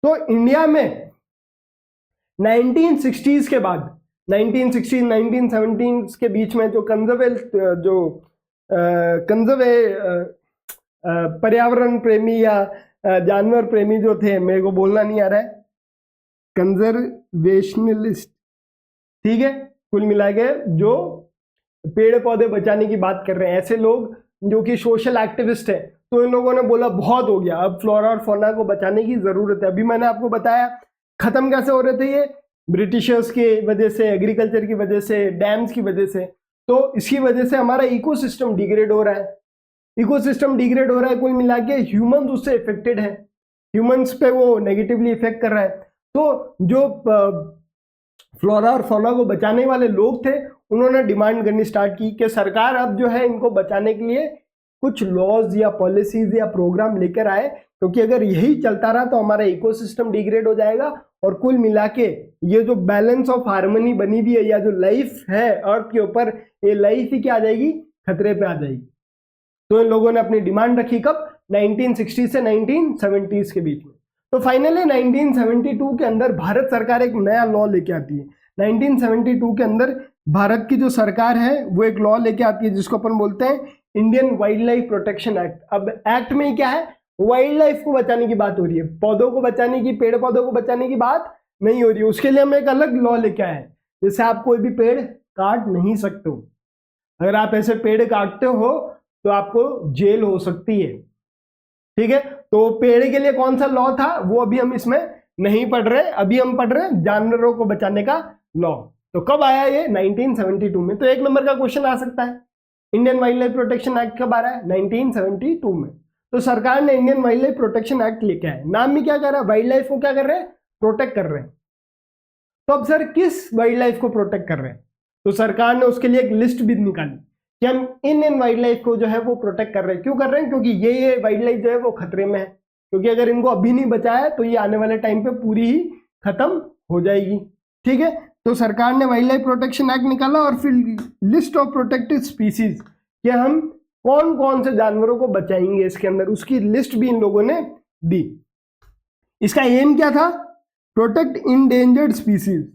तो इंडिया में 1960s के बाद 1960s 1970s के बीच में जो पर्यावरण प्रेमी या जानवर प्रेमी जो थे, मेरे को बोलना नहीं आ रहा है, कंजर्वेशनलिस्ट, ठीक है, कुल मिला के जो पेड़ पौधे बचाने की बात कर रहे हैं, ऐसे लोग जो कि सोशल एक्टिविस्ट है, तो इन लोगों ने बोला बहुत हो गया, अब फ्लोरा और फौना को बचाने की जरूरत है। अभी मैंने आपको बताया खत्म कैसे हो रहे थे ये, ब्रिटिशर्स की वजह से, एग्रीकल्चर की वजह से, डैम्स की वजह से। तो इसकी वजह से हमारा इकोसिस्टम डिग्रेड हो रहा है, इकोसिस्टम डिग्रेड हो रहा है, कुल मिला के ह्यूमंस उससे इफेक्टेड है, ह्यूमंस पे वो नेगेटिवली इफेक्ट कर रहा है। तो जो फ्लोरा और फौना को बचाने वाले लोग थे उन्होंने डिमांड करनी स्टार्ट की कि सरकार अब जो है इनको बचाने के लिए कुछ लॉज या पॉलिसीज या प्रोग्राम लेकर आए, क्योंकि अगर यही चलता रहा तो हमारा इकोसिस्टम डिग्रेड हो जाएगा और कुल मिला के ये जो बैलेंस ऑफ हार्मनी बनी हुई है या जो लाइफ है अर्थ के ऊपर, ये लाइफ ही क्या आ जाएगी, खतरे पे आ जाएगी। तो इन लोगों ने अपनी डिमांड रखी कब, 1960 से 1970s के बीच में। तो फाइनली 1972 के अंदर भारत सरकार एक नया लॉ लेके आती है। 1972 के अंदर भारत की जो सरकार है वो एक लॉ लेके आती है जिसको अपन बोलते हैं Indian wildlife protection act. अब एक्ट में क्या है, वाइल्ड लाइफ को बचाने की बात हो रही है, पौधों को बचाने की, पेड़ पौधों को बचाने की बात नहीं हो रही है। उसके लिए हम एक अलग लॉ लेके आए हैं, जैसे आप कोई भी पेड़ काट नहीं सकते हो, अगर आप ऐसे पेड़ काटते हो तो आपको जेल हो सकती है, ठीक है। तो पेड़ के लिए कौन सा लॉ था वो अभी हम इसमें नहीं पढ़ रहे, अभी हम पढ़ रहे हैं जानवरों को बचाने का लॉ। तो कब आया ये, 1972 में। तो एक नंबर का क्वेश्चन आ सकता है, Indian wildlife protection act कब आ रहा है, 1972 में। तो सरकार ने Indian wildlife protection act लेके आए, नाम में क्या कर रहा है, वाइल्ड लाइफ को क्या कर रहे हैं, प्रोटेक्ट कर रहे हैं। तो अब सर किस वाइल्ड लाइफ को प्रोटेक्ट कर रहे हैं, तो सरकार ने उसके लिए एक लिस्ट भी निकाली कि हम इंडियन वाइल्ड लाइफ को जो है वो प्रोटेक्ट कर रहे हैं। क्यों कर रहे हैं, क्योंकि ये वाइल्ड लाइफ जो है वो खतरे में है, क्योंकि अगर इनको अभी नहीं बचाया तो ये आने वाले टाइम पे पूरी ही खत्म हो जाएगी, ठीक है। तो सरकार ने वाइल्ड लाइफ प्रोटेक्शन एक्ट निकाला और फिर लिस्ट ऑफ प्रोटेक्टेड स्पीसीज कि हम कौन कौन से जानवरों को बचाएंगे, इसके अंदर उसकी लिस्ट भी इन लोगों ने दी। इसका एम क्या था, protect endangered species.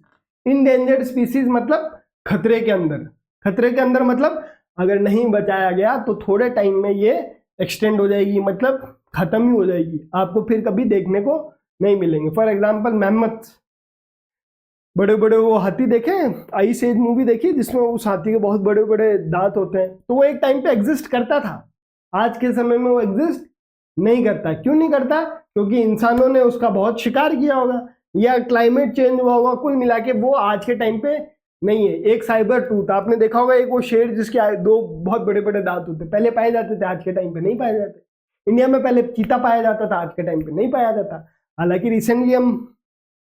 Endangered species मतलब खतरे के अंदर, खतरे के अंदर मतलब अगर नहीं बचाया गया तो थोड़े टाइम में ये एक्सटेंड हो जाएगी, मतलब खत्म ही हो जाएगी, आपको फिर कभी देखने को नहीं मिलेंगे। फॉर एग्जाम्पल मैमथ, बड़े बड़े वो हाथी देखे, आइस एज मूवी देखी जिसमें उस हाथी के बहुत बड़े बड़े दांत होते हैं, तो वो एक टाइम पे एग्जिस्ट करता था, आज के समय में वो एग्जिस्ट नहीं करता। क्यों नहीं करता? क्योंकि इंसानों ने उसका बहुत शिकार किया होगा या क्लाइमेट चेंज हुआ होगा, कुल मिला के वो आज के टाइम पे नहीं है। एक साइबर टूथ आपने देखा होगा, एक वो शेर जिसके दो बहुत बड़े बड़े दांत होते, पहले पाए जाते थे, आज के टाइम पे नहीं पाए जाते। इंडिया में पहले चीता पाया जाता था, आज के टाइम पे नहीं पाया जाता। हालांकि रिसेंटली हम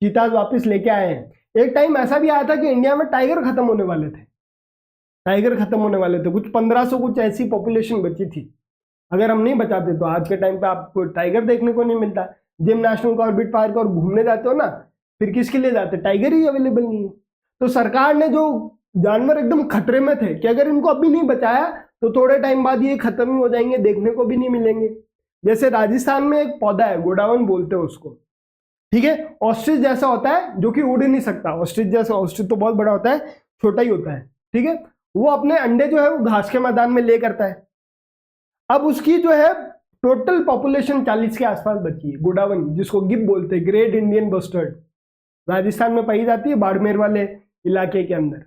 चीता वापस लेके आए हैं। एक टाइम ऐसा भी आया था कि इंडिया में टाइगर खत्म होने वाले थे, टाइगर खत्म होने वाले थे, कुछ 1500 कुछ ऐसी पॉपुलेशन बची थी। अगर हम नहीं बचाते तो आज के टाइम पे आपको टाइगर देखने को नहीं मिलता। जिम नेशनल कॉर्बेट पार्क और घूमने जाते हो ना, फिर किसके लिए जाते? टाइगर ही अवेलेबल नहीं है। तो सरकार ने जो जानवर एकदम खतरे में थे कि अगर इनको अभी नहीं बचाया तो थोड़े टाइम बाद ये खत्म ही हो जाएंगे, देखने को भी नहीं मिलेंगे। जैसे राजस्थान में एक पौधा है, गोडावन बोलते हैं उसको, ठीक है, ऑस्ट्रिच जैसा होता है जो कि उड़ नहीं सकता। ऑस्ट्रिच जैसा, ऑस्ट्रिच तो बहुत बड़ा होता है, छोटा ही होता है, ठीक है। वो अपने अंडे जो है वो घास के मैदान में ले करता है। अब उसकी जो है टोटल पॉपुलेशन 40 के आसपास बची है। गोडावन जिसको गिब बोलते हैं, ग्रेट इंडियन बस्टर्ड, राजस्थान में पाई जाती है, बाड़मेर वाले इलाके के अंदर।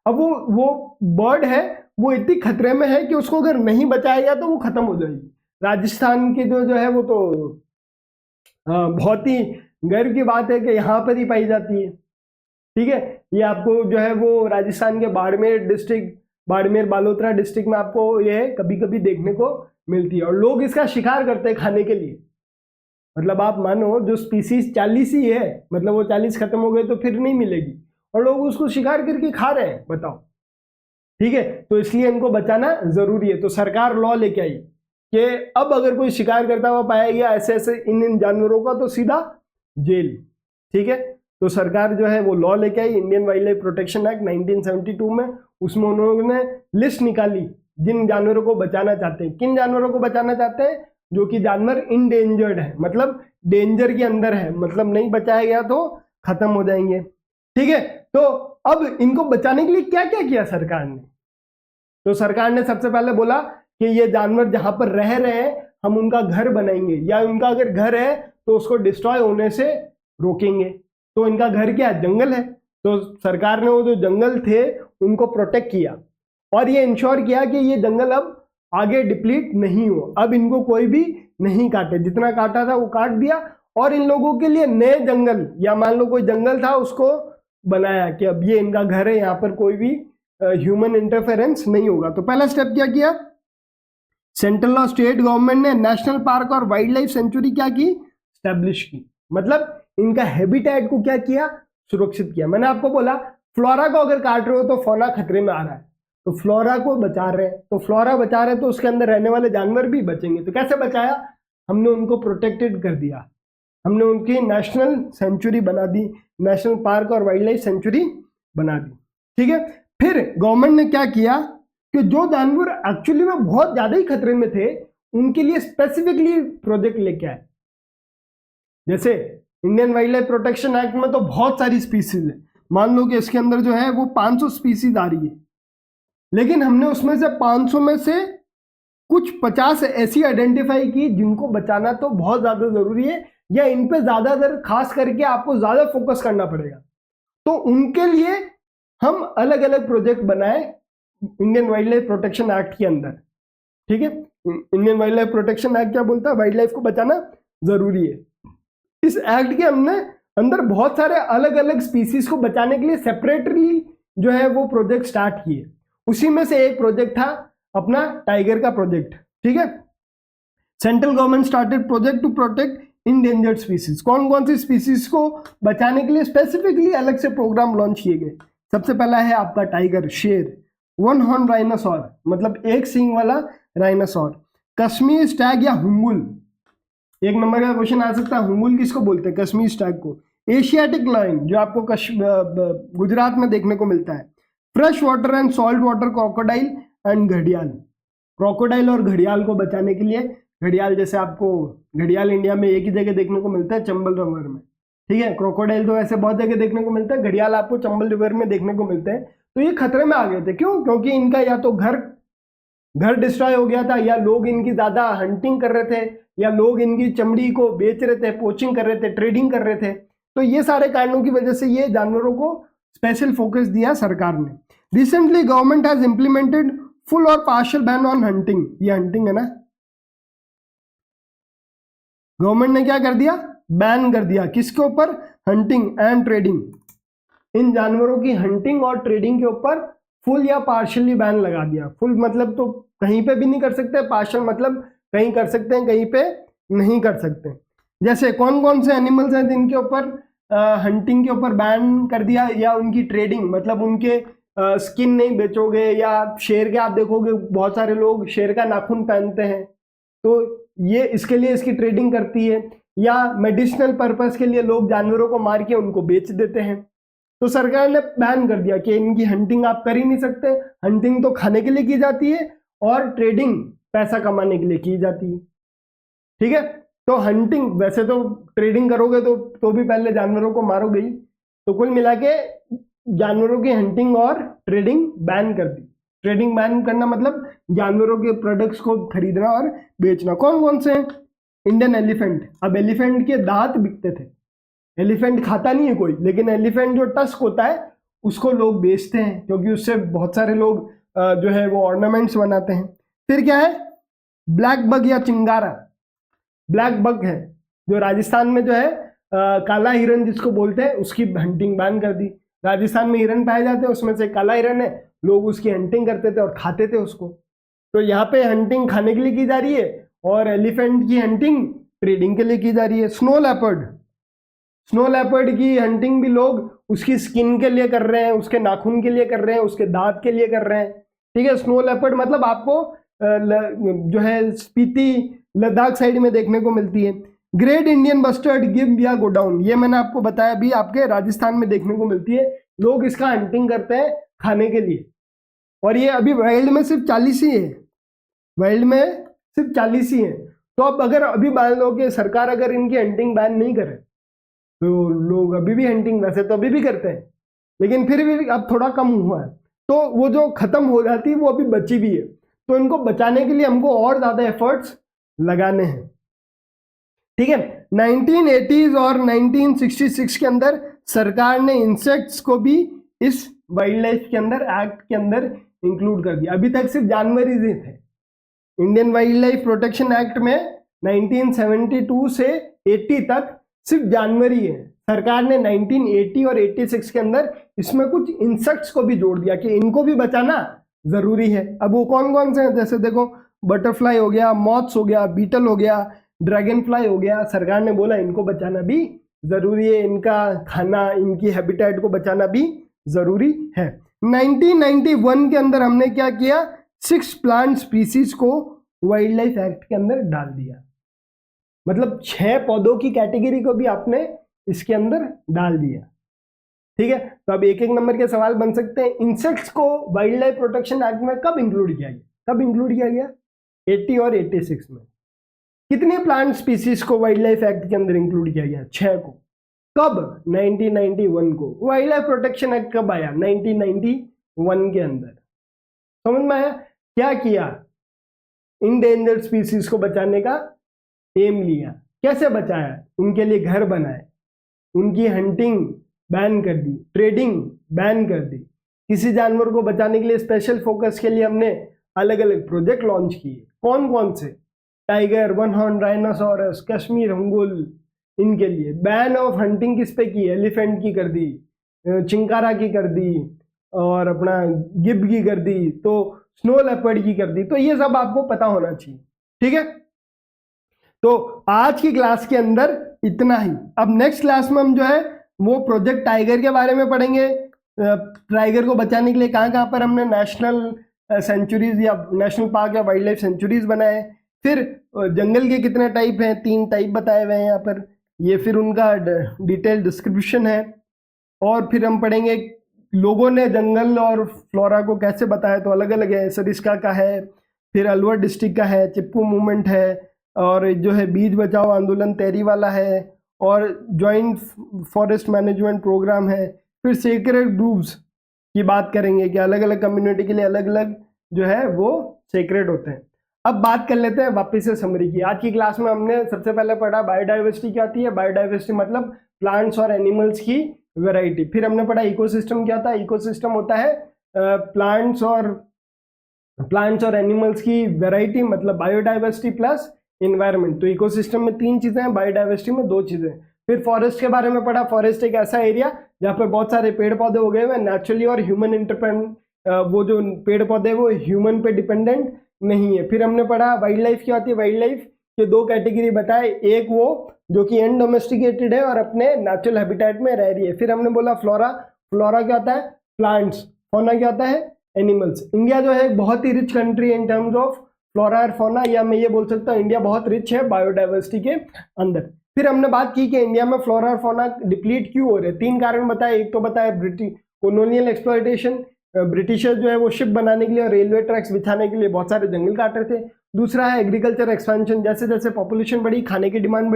अब वो बर्ड है, वो इतनी खतरे में है कि उसको अगर नहीं बचाया गया तो वो खत्म हो जाएगी। राजस्थान की जो है वो तो बहुत ही गर्व की बात है कि यहाँ पर ही पाई जाती है, ठीक है। ये आपको जो है वो राजस्थान के बाड़मेर डिस्ट्रिक्ट, बाड़मेर बालोतरा डिस्ट्रिक्ट में आपको ये कभी कभी देखने को मिलती है, और लोग इसका शिकार करते हैं खाने के लिए। मतलब आप मानो जो स्पीसीज 40 ही है, मतलब वो 40 खत्म हो गए तो फिर नहीं मिलेगी, और लोग उसको शिकार करके खा रहे हैं, बताओ, ठीक है। तो इसलिए इनको बचाना जरूरी है। तो सरकार लॉ लेके आई कि अब अगर कोई शिकार करता हुआ पाया गया ऐसे ऐसे इन जानवरों का तो सीधा जेल, ठीक है। तो सरकार जो है वो लॉ लेके आई, Indian wildlife protection act 1972 में। उसमें उन्होंने लिस्ट निकाली जिन जानवरों को बचाना चाहते हैं। किन जानवरों को बचाना चाहते हैं? जो कि जानवर इंडेंजर्ड है, मतलब डेंजर के अंदर है, मतलब नहीं बचाया गया तो खत्म हो जाएंगे, ठीक है। तो अब इनको बचाने के लिए क्या क्या किया सरकार ने? तो सरकार ने सबसे पहले बोला कि ये जानवर जहां पर रह रहे हैं हम उनका घर बनाएंगे, या उनका अगर घर है तो उसको डिस्ट्रॉय होने से रोकेंगे। तो इनका घर क्या है? जंगल है। तो सरकार ने वो जो जंगल थे उनको प्रोटेक्ट किया, और ये इंश्योर किया कि ये जंगल अब आगे डिप्लीट नहीं हो, अब इनको कोई भी नहीं काटे, जितना काटा था वो काट दिया, और इन लोगों के लिए नए जंगल, या मान लो कोई जंगल था उसको बनाया कि अब ये इनका घर है, यहाँ पर कोई भी ह्यूमन इंटरफेरेंस नहीं होगा। तो पहला स्टेप क्या किया? सेंट्रल और स्टेट गवर्नमेंट ने नेशनल पार्क और वाइल्ड लाइफ सेंचुरी क्या की? स्टैब्लिश की, मतलब इनका हैबिटेट को क्या किया? सुरक्षित किया। मैंने आपको बोला फ्लोरा को अगर काट रहे हो तो फौना खतरे में आ रहा है, तो फ्लोरा को बचा रहे हैं, तो फ्लोरा बचा रहे हैं तो उसके अंदर रहने वाले जानवर भी बचेंगे। तो कैसे बचाया? हमने उनको प्रोटेक्टेड कर दिया, हमने उनकी नेशनल सेंचुरी बना दी, नेशनल पार्क और वाइल्ड लाइफ सेंचुरी बना दी, ठीक है। फिर गवर्नमेंट ने क्या किया कि जो जानवर एक्चुअली में बहुत ज्यादा ही खतरे में थे उनके लिए स्पेसिफिकली प्रोजेक्ट लेके आए। जैसे Indian wildlife protection act में तो बहुत सारी स्पीसीज है, मान लो कि इसके अंदर जो है वो 500 स्पीसीज आ रही है, लेकिन हमने उसमें से 500 में से कुछ 50 ऐसी आइडेंटिफाई की जिनको बचाना तो बहुत ज्यादा जरूरी है, या इन पे ज्यादातर खास करके आपको ज्यादा फोकस करना पड़ेगा। तो उनके लिए हम अलग अलग प्रोजेक्ट बनाए Indian wildlife protection act के अंदर, ठीक है। Indian wildlife protection act क्या बोलता है? वाइल्ड लाइफ को बचाना जरूरी है। इस एक्ट के हमने अंदर बहुत सारे अलग अलग स्पीसीज को बचाने के लिए सेपरेटली जो है वो प्रोजेक्ट स्टार्ट किए। उसी में से एक प्रोजेक्ट था अपना टाइगर का प्रोजेक्ट, ठीक है। Central government started project to protect endangered species. कौन कौन सी स्पीसीज को बचाने के लिए स्पेसिफिकली अलग से प्रोग्राम लॉन्च किए गए? सबसे पहला है आपका टाइगर, शेर, वन हॉर्न राइनोसॉर, मतलब एक सींग वाला राइनोसॉर, कश्मीर स्टैग या हुम्बुल, एक नंबर का क्वेश्चन आ सकता है, हुम्बुल किसको बोलते हैं? कश्मीर स्टैग को। एशियाटिक लायन जो आपको गुजरात में देखने को मिलता है। Fresh water and salt water crocodile and घड़ियाल। क्रोकोडाइल और घड़ियाल को बचाने के लिए, घड़ियाल जैसे आपको घड़ियाल इंडिया में एक ही जगह देखने को मिलता है, चंबल रिवर में, ठीक है। क्रोकोडाइल तो ऐसे बहुत जगह देखने को मिलता है, घड़ियाल आपको चंबल रिवर में देखने को मिलते हैं। तो ये खतरे में आ गए थे। क्यों? क्योंकि इनका या तो घर डिस्ट्रॉय हो गया था, या लोग इनकी ज्यादा हंटिंग कर रहे थे, या लोग इनकी चमड़ी को बेच रहे थे, पोचिंग कर रहे थे, ट्रेडिंग कर रहे थे। तो ये सारे कारणों की वजह से ये जानवरों को स्पेशल फोकस दिया सरकार ने। Recently government has implemented full और पार्शियल बैन ऑन हंटिंग। ये हंटिंग है ना, गवर्नमेंट ने क्या कर दिया? बैन कर दिया। किसके ऊपर? Hunting and trading. इन जानवरों की हंटिंग और ट्रेडिंग के ऊपर फुल या पार्शियली बैन लगा दिया। फुल मतलब तो कहीं पे भी नहीं कर सकते, पार्शियल मतलब कहीं कर सकते हैं, कहीं पे नहीं कर सकते। जैसे कौन कौन से एनिमल्स हैं जिनके ऊपर हंटिंग के ऊपर बैन कर दिया, या उनकी ट्रेडिंग मतलब उनके स्किन नहीं बेचोगे, या शेर के आप देखोगे बहुत सारे लोग शेर का नाखून पहनते हैं, तो ये इसके लिए इसकी ट्रेडिंग करती है। या मेडिसिनल पर्पस के लिए लोग जानवरों को मार के उनको बेच देते हैं। तो सरकार ने बैन कर दिया कि इनकी हंटिंग आप कर ही नहीं सकते। हंटिंग तो खाने के लिए की जाती है और ट्रेडिंग पैसा कमाने के लिए की जाती है। ठीक है, तो हंटिंग, वैसे तो ट्रेडिंग करोगे तो भी पहले जानवरों को मारोगे ही। तो कुल मिला के जानवरों की हंटिंग और ट्रेडिंग बैन कर दी। ट्रेडिंग बैन करना मतलब जानवरों के प्रोडक्ट्स को खरीदना और बेचना। कौन कौन से हैं? Indian elephant. अब एलिफेंट के दांत बिकते थे। एलिफेंट खाता नहीं है कोई, लेकिन एलिफेंट जो टस्क होता है उसको लोग बेचते हैं, क्योंकि उससे बहुत सारे लोग जो है वो ऑर्नामेंट्स बनाते हैं। फिर क्या है? ब्लैक बग या चिंगारा। ब्लैक बग है जो राजस्थान में जो है काला हिरन जिसको बोलते हैं, उसकी हंटिंग बैन कर दी। राजस्थान में हिरन पाए जाते हैं, उसमें से काला हिरन है, लोग उसकी हंटिंग करते थे और खाते थे उसको। तो यहाँ पे हंटिंग खाने के लिए की जा रही है और एलिफेंट की हंटिंग ट्रेडिंग के लिए की जा रही है। स्नो लेपर्ड की हंटिंग भी लोग उसकी स्किन के लिए कर रहे हैं, उसके नाखून के लिए कर रहे हैं, उसके दांत के लिए कर रहे हैं। ठीक है, स्नो लेपर्ड मतलब आपको जो है स्पीति लद्दाख साइड में देखने को मिलती है। ग्रेट इंडियन बस्टर्ड गिब या गोडाउन, ये मैंने आपको बताया भी, आपके राजस्थान में देखने को मिलती है। लोग इसका हंटिंग करते हैं खाने के लिए, और ये अभी वर्ल्ड में सिर्फ 40 ही है। वर्ल्ड में सिर्फ 40 ही है। तो अब अगर अभी मान लो कि सरकार अगर इनकी हंटिंग बैन नहीं करे, तो लोग अभी भी हंटिंग वैसे तो अभी भी करते हैं, लेकिन फिर भी अब थोड़ा कम हुआ है, तो वो जो खत्म हो जाती है वो अभी बची भी है। तो इनको बचाने के लिए हमको और ज्यादा एफर्ट्स लगाने हैं। ठीक है, 1980s और 1966 के अंदर सरकार ने इंसेक्ट्स को भी इस वाइल्ड लाइफ के अंदर, एक्ट के अंदर इंक्लूड कर दिया। अभी तक सिर्फ जानवर ही थे। Indian wildlife protection act में 1972 से 80 तक सिर्फ जानवर ही है। सरकार ने 1980 और 86 के अंदर इसमें कुछ इंसेक्ट्स को भी जोड़ दिया कि इनको भी बचाना जरूरी है। अब वो कौन कौन से हैं? जैसे देखो, बटरफ्लाई हो गया, मॉथ्स हो गया, बीटल हो गया, ड्रैगन फ्लाई हो गया। सरकार ने बोला इनको बचाना भी जरूरी है, इनका खाना, इनकी हैबिटेट को बचाना भी जरूरी है। 1991 के अंदर हमने क्या किया? 6 प्लांट स्पीसीज को वाइल्ड लाइफ एक्ट के अंदर डाल दिया। मतलब 6 पौधों की कैटेगरी को भी आपने इसके अंदर डाल दिया। ठीक है, तो अब एक एक नंबर के सवाल बन सकते हैं। इंसेक्ट्स को वाइल्ड लाइफ प्रोटेक्शन एक्ट में कब इंक्लूड किया गया? कब इंक्लूड किया गया? 80 और 86 में। कितने प्लांट स्पीसीज को वाइल्ड लाइफ एक्ट के अंदर इंक्लूड किया गया? 6 को। कब? 1991 को। वाइल्ड लाइफ प्रोटेक्शन एक्ट कब आया? 1991 के अंदर। समझ में आया? क्या किया? इंडेंजर्ड स्पीसीज को बचाने का एम लिया। कैसे बचाया? उनके लिए घर बनाए, उनकी हंटिंग बैन कर दी, ट्रेडिंग बैन कर दी। किसी जानवर को बचाने के लिए स्पेशल फोकस के लिए हमने अलग अलग प्रोजेक्ट लॉन्च किए। कौन कौन से? Tiger, one horn rhinoceros, Kashmir hangul, इनके लिए। बैन ऑफ हंटिंग किस पे की? एलिफेंट की कर दी, चिंकारा की कर दी, और अपना गिब की कर दी, तो स्नो लेपर्ड की कर दी। तो ये सब आपको पता होना चाहिए। ठीक है, तो आज की क्लास के अंदर इतना ही। अब नेक्स्ट क्लास में हम जो है वो प्रोजेक्ट टाइगर के बारे में पढ़ेंगे। टाइगर को बचाने के लिए कहाँ कहाँ पर हमने नेशनल सेंचुरीज या नेशनल पार्क या वाइल्ड लाइफ सेंचुरीज बनाए। फिर जंगल के कितने टाइप हैं, 3 टाइप बताए हुए हैं यहाँ पर, ये फिर उनका डिटेल डिस्क्रिप्शन है। और फिर हम पढ़ेंगे लोगों ने जंगल और फ्लोरा को कैसे बताया, तो अलग अलग है। सरिस्का का है, फिर अलवर डिस्ट्रिक्ट का है, चिपकू मूवमेंट है, और जो है बीज बचाओ आंदोलन तैरी वाला है, और जॉइंट फॉरेस्ट मैनेजमेंट प्रोग्राम है। फिर सेक्रेड ग्रूव्स की बात करेंगे कि अलग अलग कम्युनिटी के लिए अलग अलग जो है वो सेक्रेड होते हैं। अब बात कर लेते हैं वापस से समरी की। आज की क्लास में हमने सबसे पहले पढ़ा बायोडाइवर्सिटी क्या होती है। बायोडाइवर्सिटी मतलब प्लांट्स और एनिमल्स की वैरायटी। फिर हमने पढ़ा इकोसिस्टम क्या होता है। इकोसिस्टम होता है प्लांट्स और एनिमल्स की वैरायटी, मतलब बायोडाइवर्सिटी प्लस इन्वायरमेंट। तो इकोसिस्टम में 3 चीजें हैं, बायोडाइवर्सिटी में 2 चीजें। फिर फॉरेस्ट के बारे में पढ़ा। फॉरेस्ट एक ऐसा एरिया जहाँ पर बहुत सारे पेड़ पौधे उगे हुए हैं नेचुरली और ह्यूमन इंडिपेंडेंट, वो जो पेड़ पौधे वो ह्यूमन पे डिपेंडेंट नहीं है। फिर हमने पढ़ा वाइल्ड लाइफ क्या होती है। वाइल्ड लाइफ के 2 कैटेगरी बताए, एक वो जो कि अनडोमेस्टिकेटेड है और अपने नेचुरल हैबिटेट में रह रही है। फिर हमने बोला फ्लोरा। फ्लोरा क्या होता है, प्लांट्स। फौना क्या होता है, एनिमल्स। इंडिया जो है एक बहुत ही rich country in terms of flora और फौना, या मैं ये बोल सकता हूँ इंडिया बहुत रिच है बायोडाइवर्सिटी के अंदर। फिर हमने बात की कि इंडिया में फ्लोरा और फौना डिप्लीट क्यों हो रहे हैं। 3 कारण बताए। एक तो बताया ब्रिटिश कॉलोनियल एक्सप्लॉयटेशन, ब्रिटिशर जो है वो शिप बनाने के लिए और रेलवे ट्रैक्स बिछाने के लिए बहुत सारे जंगल काट रहे थे। दूसरा है एग्रीकल्चर एक्सपेंशन, जैसे जैसे पॉपुलेशन बढ़ी खाने की डिमांड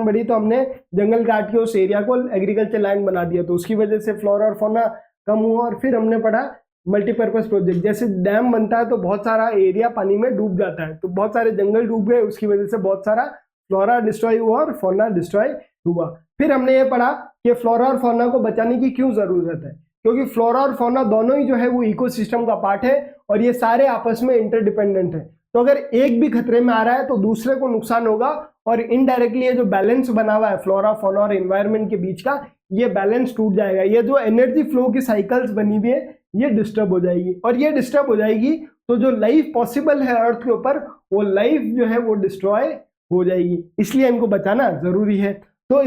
बढ़ी तो हमने जंगल काट के उस एरिया को एग्रीकल्चर लैंड बना दिया, तो उसकी वजह से फ्लोरा और फौना कम हुआ। और फिर हमने पढ़ा मल्टीपर्पज प्रोजेक्ट, जैसे डैम बनता है तो बहुत सारा एरिया पानी में डूब जाता है, तो बहुत सारे जंगल डूब गए, उसकी वजह से बहुत सारा फ्लोरा डिस्ट्रॉय हुआ और फौना डिस्ट्रॉय हुआ। फिर हमने ये पढ़ा कि फ्लोरा और फौना को बचाने की क्यों जरूरत है, क्योंकि फ्लोरा और फौना दोनों ही जो है वो इकोसिस्टम का पार्ट है और ये सारे आपस में इंटरडिपेंडेंट है। तो अगर एक भी खतरे में आ रहा है तो दूसरे को नुकसान होगा और इनडायरेक्टली ये जो बैलेंस बना हुआ है फ्लोरा फौना और एनवायरनमेंट के बीच का, ये बैलेंस टूट जाएगा। ये जो एनर्जी फ्लो की साइकिल्स बनी हुई है ये डिस्टर्ब हो जाएगी, और ये डिस्टर्ब हो जाएगी तो जो लाइफ पॉसिबल है अर्थ के ऊपर वो लाइफ जो है वो डिस्ट्रॉय हो जाएगी। इसलिए इनको बचाना जरूरी है। तो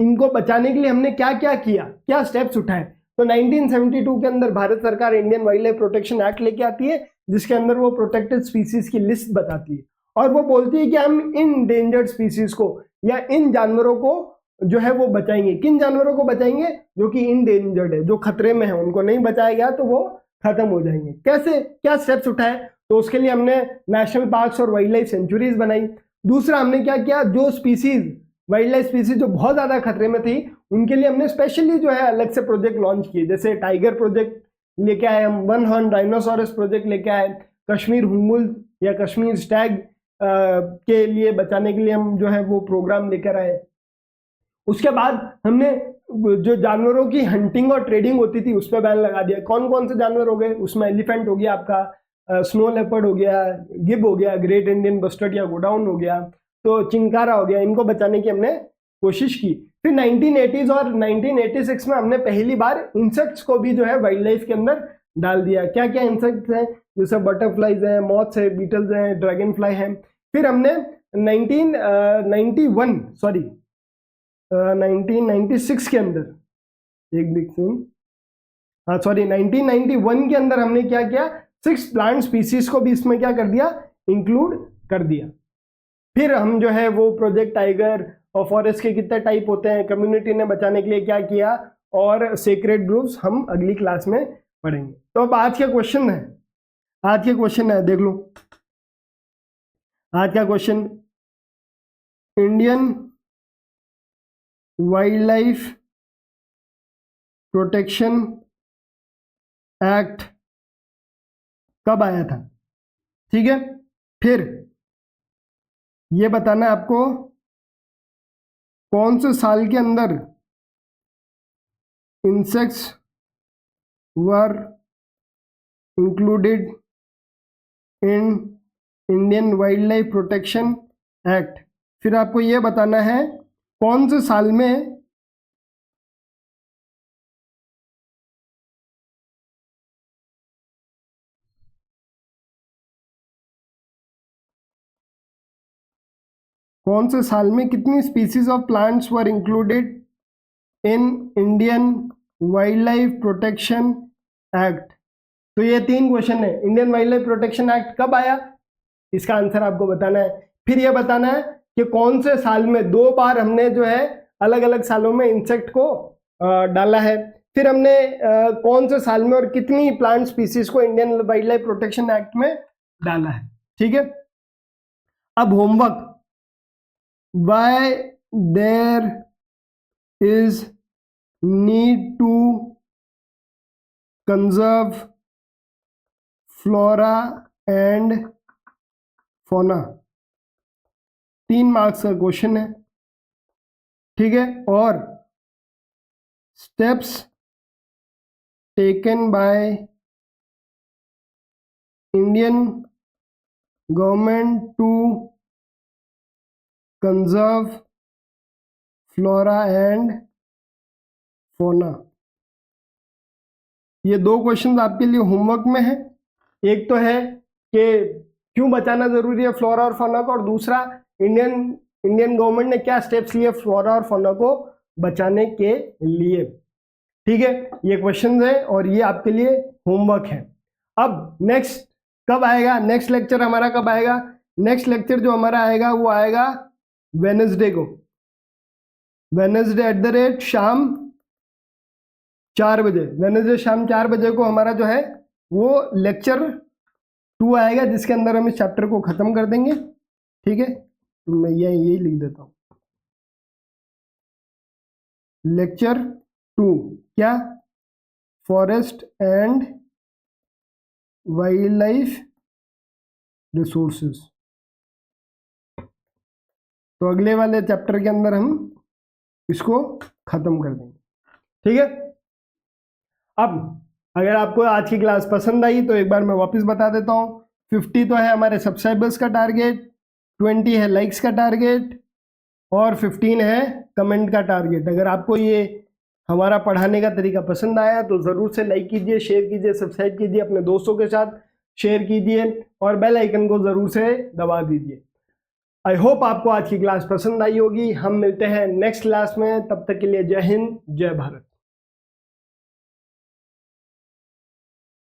इनको बचाने के लिए हमने क्या क्या किया, क्या स्टेप्स उठाए। तो 1972 के अंदर भारत सरकार Indian wildlife protection act लेके आती है, जिसके अंदर वो प्रोटेक्टेड स्पीसीज की लिस्ट बताती है और वो बोलती है कि हम इन इंडेंजर्ड स्पीसीज को या इन जानवरों को जो है वो बचाएंगे। किन जानवरों को बचाएंगे, जो कि इंडेंजर्ड है, जो खतरे में है, उनको नहीं बचाया गया तो वो खत्म हो जाएंगे। कैसे, क्या स्टेप्स उठाए, तो उसके लिए हमने नेशनल पार्क्स और वाइल्ड लाइफ सेंचुरीज बनाई। दूसरा हमने क्या किया, जो स्पीसीज वाइल्ड लाइफ स्पीसीज जो बहुत ज्यादा खतरे में थी उनके लिए हमने स्पेशली जो है अलग से प्रोजेक्ट लॉन्च किए, जैसे टाइगर प्रोजेक्ट लेके आए हम, वन हॉर्न डायनासोरस प्रोजेक्ट लेके आए, कश्मीर हुमुल या कश्मीर स्टैग के लिए बचाने के लिए हम जो है वो प्रोग्राम लेकर आए। उसके बाद हमने जो जानवरों की हंटिंग और ट्रेडिंग होती थी उस पर बैन लगा दिया। कौन कौन से जानवर हो गए उसमें, एलिफेंट हो गया आपका, स्नो लेपर्ड हो गया, गिब हो गया, ग्रेट इंडियन बस्टर्ड या गोडाउन हो गया, तो चिंकारा हो गया, इनको बचाने की हमने कोशिश की। फिर 1980s और 1986 में हमने पहली बार इंसेक्ट्स को भी जो है वाइल्ड लाइफ के अंदर डाल दिया। क्या क्या इंसेक्ट्स हैं, जैसे बटरफ्लाइज हैं, मॉथ्स है, बीटल्स हैं, ड्रैगन फ्लाई हैं। फिर हमने 1996 के अंदर 1991 के अंदर हमने क्या किया, 6 प्लांट स्पीसीज को भी इसमें क्या कर दिया, इंक्लूड कर दिया। फिर हम जो है वो प्रोजेक्ट टाइगर और फॉरेस्ट के कितने टाइप होते हैं, कम्युनिटी ने बचाने के लिए क्या किया, और सेक्रेड ग्रुप्स हम अगली क्लास में पढ़ेंगे। तो अब आज का क्वेश्चन है, देख लो आज का question, Indian wildlife protection act कब आया था, ठीक है। फिर ये बताना है आपको कौन से साल के अंदर insects were included in Indian wildlife protection act. फिर आपको ये बताना है कौन से साल में कितनी species of plants were included in Indian wildlife protection act. तो ये 3 क्वेश्चन है। Indian wildlife protection act कब आया, इसका आंसर आपको बताना है। फिर यह बताना है कि कौन से साल में 2 बार हमने जो है अलग अलग सालों में इंसेक्ट को डाला है। फिर हमने कौन से साल में और कितनी प्लांट स्पीसीज को Indian wildlife protection act में डाला है, ठीक है। अब homework, why there is need to conserve flora and fauna, 3 marks का क्वेश्चन है, ठीक है। और steps taken by Indian government to conserve flora and fauna. ये 2 क्वेश्चन आपके लिए होमवर्क में है। एक तो है कि क्यों बचाना जरूरी है फ्लोरा और फौना को, और दूसरा इंडियन गवर्नमेंट ने क्या स्टेप्स लिए फ्लोरा और फौना को बचाने के लिए, ठीक है। ये क्वेश्चन है और ये आपके लिए होमवर्क है। अब नेक्स्ट कब आएगा, नेक्स्ट लेक्चर हमारा कब आएगा? नेक्स्ट लेक्चर जो हमारा आएगा वो आएगा वेडनेसडे को, वेडनेसडे शाम 4 बजे, वेडनेसडे शाम 4 बजे को हमारा जो है वो लेक्चर 2 आएगा, जिसके अंदर हम इस चैप्टर को खत्म कर देंगे, ठीक है। तो मैं यही लिख देता हूं, लेक्चर 2 क्या? Forest and wild life resources. तो अगले वाले चैप्टर के अंदर हम इसको खत्म कर देंगे, ठीक है। अब अगर आपको आज की क्लास पसंद आई तो एक बार मैं वापस बता देता हूँ, 50 तो है हमारे सब्सक्राइबर्स का टारगेट, 20 है लाइक्स का टारगेट और 15 है कमेंट का टारगेट। अगर आपको ये हमारा पढ़ाने का तरीका पसंद आया तो ज़रूर से लाइक कीजिए, शेयर कीजिए, सब्सक्राइब कीजिए, अपने दोस्तों के साथ शेयर कीजिए और बेल आइकन को ज़रूर से दबा दीजिए। आई होप आपको आज की क्लास पसंद आई होगी। हम मिलते हैं नेक्स्ट क्लास में, तब तक के लिए जय हिंद, जय भारत।